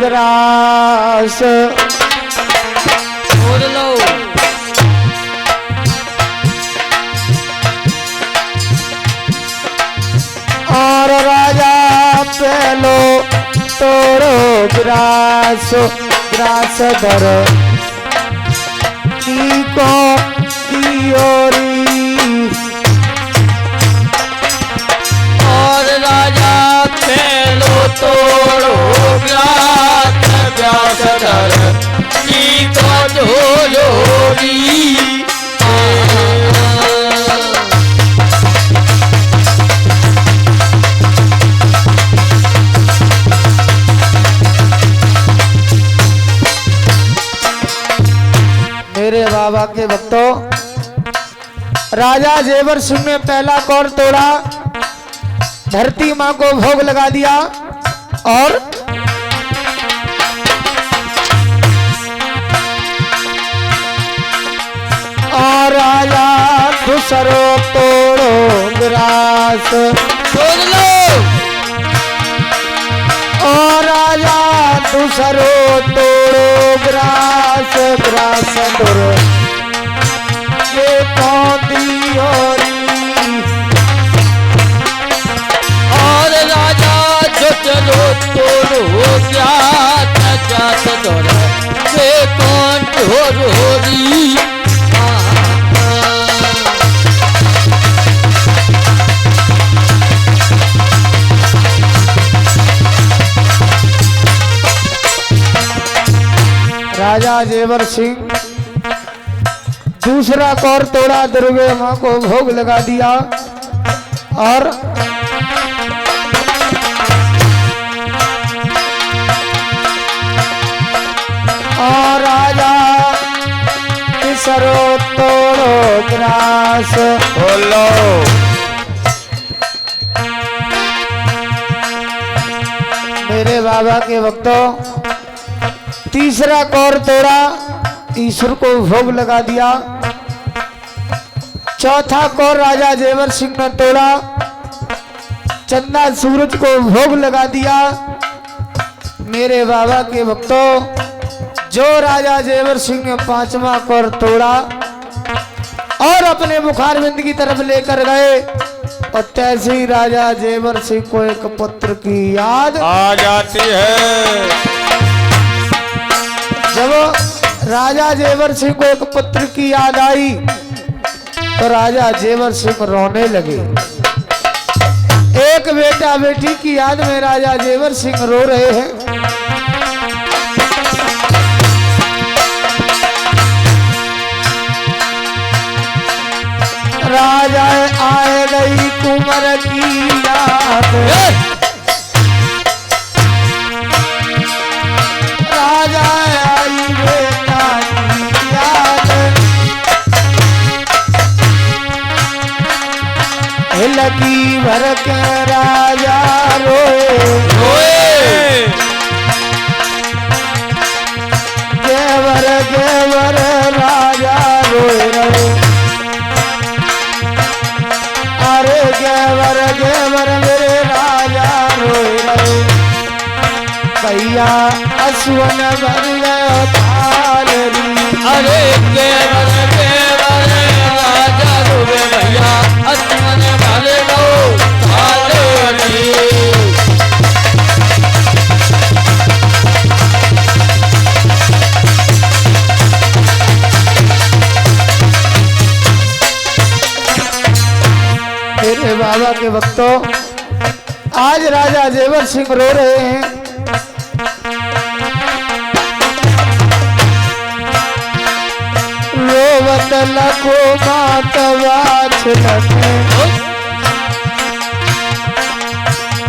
Grass. बोल लो और राजा पहलो तोड़ो ग्रास ग्रास धर को दियोरी। और राजा पहलो तोड़ो ग्रास ग्रास धर को ढोलोरी। मेरे बाबा के भक्तों, राजा जेवर सिंह ने पहला कौर तोड़ा, धरती मां को भोग लगा दिया और राजा दूसरो तोड़ो ग्रास। बोल लो और राजा दूसरो तोड़ो ग्रास ग्रास तोड़ ये कौंदी और राजा जो चलो तोड़ो ग्रास ग्रास धर वे कौन ढोलोरी। राजा जेवर सिंह दूसरा कौर तोड़ा, दुर्गे मां को भोग लगा दिया और राजा तीसरो तोड़ो ग्रास। बोलो मेरे बाबा के भक्तों, तीसरा कौर तोड़ा, ईश्वर को भोग लगा दिया। चौथा कौर राजा जेवर सिंह ने तोड़ा, चंदा सूरज को भोग लगा दिया। मेरे बाबा के भक्तों, जो राजा जेवर सिंह ने पांचवा कौर तोड़ा और अपने मुखारविंद की तरफ लेकर गए, और तैसे ही राजा जेवर सिंह को एक पुत्र की याद आ जाती है। जब राजा जेवर सिंह को एक पुत्र की याद आई तो राजा जेवर सिंह रोने लगे। एक बेटा बेटी की याद में राजा जेवर सिंह रो रहे हैं। राजा आए गई कुंवर की याद, राजा आई बेटा की याद, लगी भर के राजा रोए। गेवर गेवर राजा रोए रहे। अरे गेवर गेवर मेरे राजा रोए रहे। भैया असुवन भर थालरी। अरे गेवर गेवर राजा रोए भैया असुवन भर थालरी। मेरे बाबा के भक्तों, आज राजा जेवर सिंह रो रहे हैं। रोवत लखो मातवा छलने,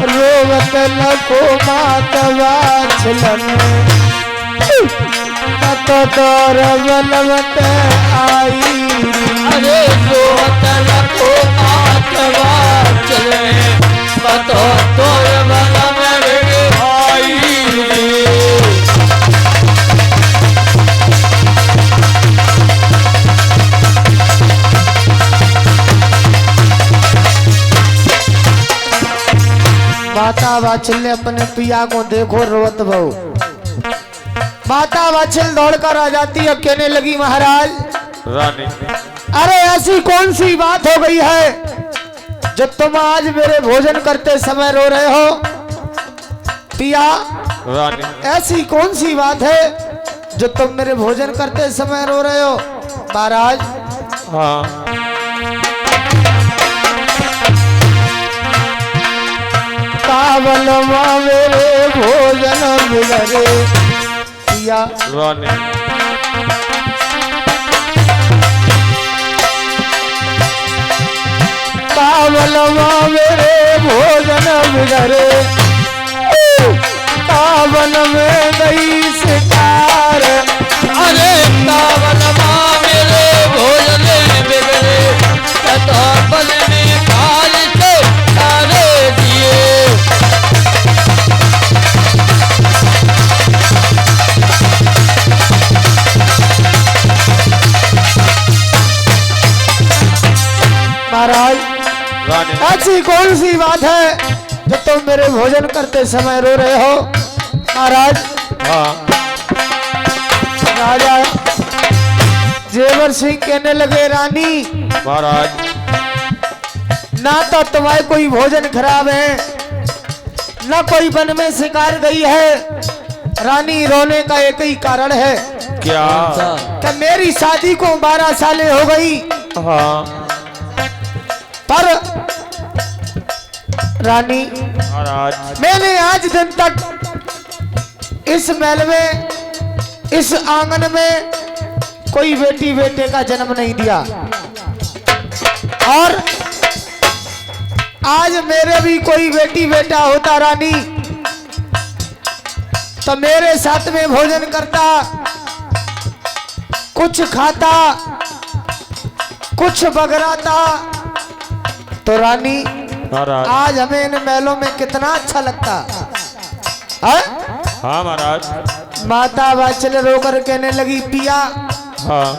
रोवत लखो मातवा छलने, तत दौर बलवत आई। अरे रोवत लखो मातवा चले, बतो तोर बल मेरे आई। माता वात्सल्य अपने पिया को देखो रोवत बहु। माता वात्सल दौड़कर आ जाती है, कहने लगी महाराज रानी अरे ऐसी कौन सी बात हो गई है जो तुम आज मेरे भोजन करते समय रो रहे हो? पिया रानी ऐसी कौन सी बात है जो तुम मेरे भोजन करते समय रो रहे हो? महाराज हाँ कावल माँ मेरे भोजन बिगड़े। पिया रानी कावल माँ मेरे भोजन बिगड़े, कावन में गई शिकार। अरे कावन माँ मेरे भोजन बिगड़े, कतौपन में काल से तारे दिए। महाराज रानी ऐसी कौन सी बात है जो तुम मेरे भोजन करते समय रो रहे हो? महाराज हाँ राजा जेवर सिंह कहने लगे रानी महाराज ना तो तुम्हारे कोई भोजन खराब है, ना कोई वन में शिकार गई है। रानी रोने का एक ही कारण है क्या? कि मेरी शादी को 12 सालें हो गई, हाँ पर रानी महाराज मैंने आज दिन तक इस महल में, इस आंगन में कोई बेटी बेटे का जन्म नहीं दिया, और आज मेरे भी कोई बेटी बेटा होता रानी तो मेरे साथ में भोजन करता, कुछ खाता, कुछ बगराता, तो रानी महाराज आज हमें इन महलों में कितना अच्छा लगता है? हाँ महाराज माता वात्सल रोकर कहने लगी पिया हाँ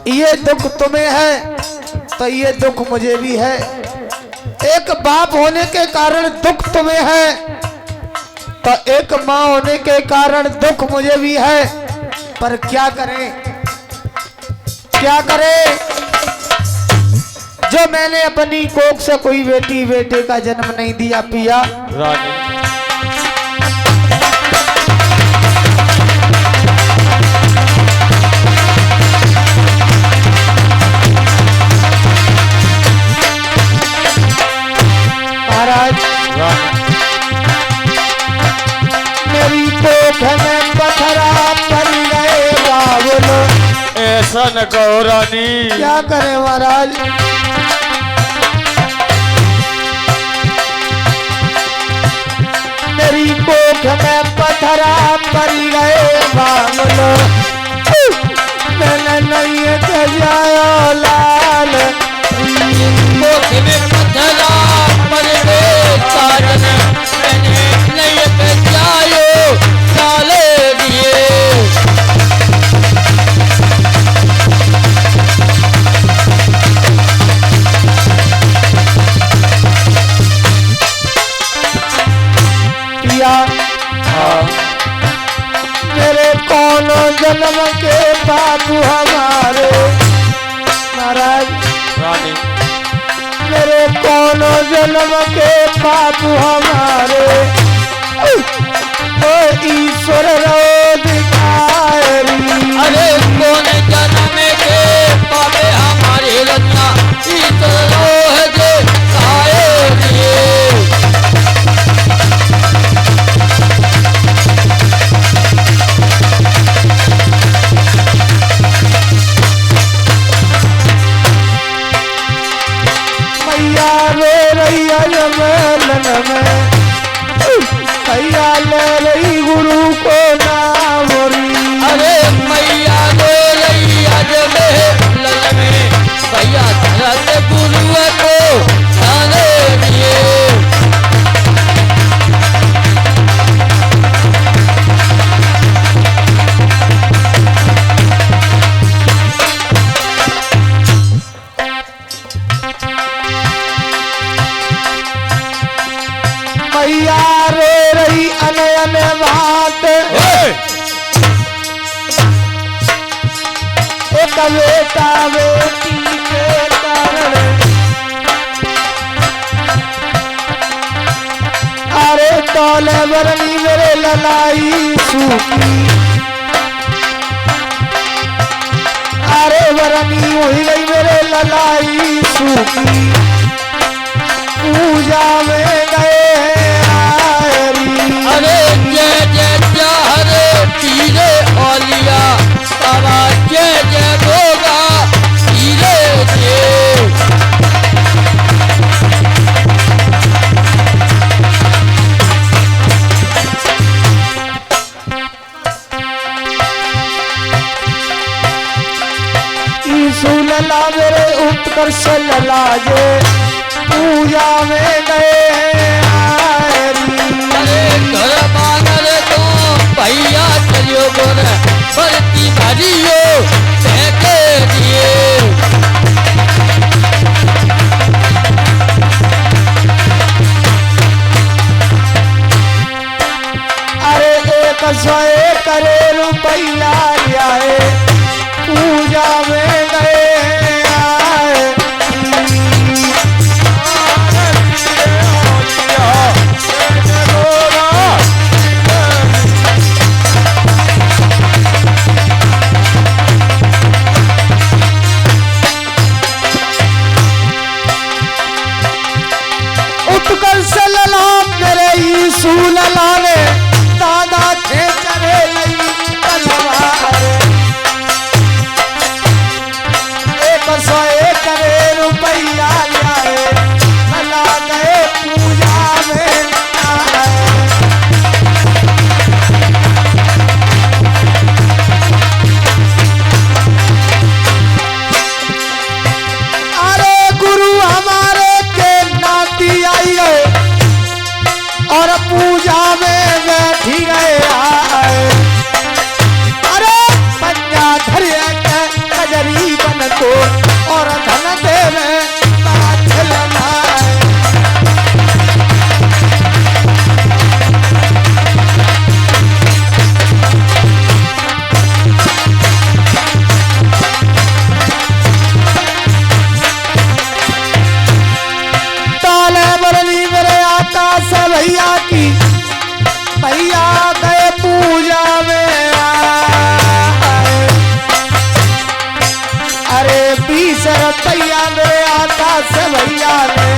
ये दुख तुम्हें है तो ये दुख मुझे भी है। एक बाप होने के कारण दुख तुम्हें है तो एक माँ होने के कारण दुख मुझे भी है, पर क्या करें क्या करें जो मैंने अपनी कोख से कोई बेटी बेटे का जन्म नहीं दिया। पिया रानी महाराज रानी मेरी कोख में पत्थरा पड़ गए बाबुल। ऐसा न कहो रानी। क्या करें महाराज? मेरी कोख में पत्थरा पड़ गए बाबुल, मैंने नहीं जाया लाल। कोख में पत्थरा पड़ गए साजन, मैंने नहीं बचायो साले दिए। पिया मेरे कौन जन्म के बाबू हमारे। महाराज रानी मेरे कौन जन्म के बाबू हमारे, ओ ईश्वर रोधिकारी। अरे कौन जन्म के पापे हमारे रत्ना, ईश्वर रोह जे साए दिए। मैया रो रही है मेलन में, मैया ले रही गुरु को नाम री। अरे मैया दो रही आज लल में, भैया धरत गुरु को सारे दिए। मैया रो रही अनयन बात एक बेटा बेटी के कारण अरे तौले बरनी मेरे ललाई सूखी अरे बरनी हुई गई मेरे ललाई सूखी पूजा में गए अरे जय जय चाहरे पीरे औलिया बाबा जय जय भोगा पीरे देव यीशु लला मेरे उत्कर्ष लला जे पूजा में गए अरे घर बानर तो भैया चलियो बोल भरती भरियो फेंके दिए अरे 100 करोड़ रुपया आए पूजा में गए उत्कर्ष लला मेरे यीशु लला ने दादा थे चढ़े लई तलवार 100 करोड़ रुपया लाए लला गए पूजा में अरे गुरु हमारे के नाती आई है और पूजा में बैठी गए अरे पंजा धरिया के कजरी बन को और धन देवे चलना ताले बरनी मेरे आता से भैया की भैया गए पूजा में आए। अरे 20 रुपया मेरे आता से भैया ने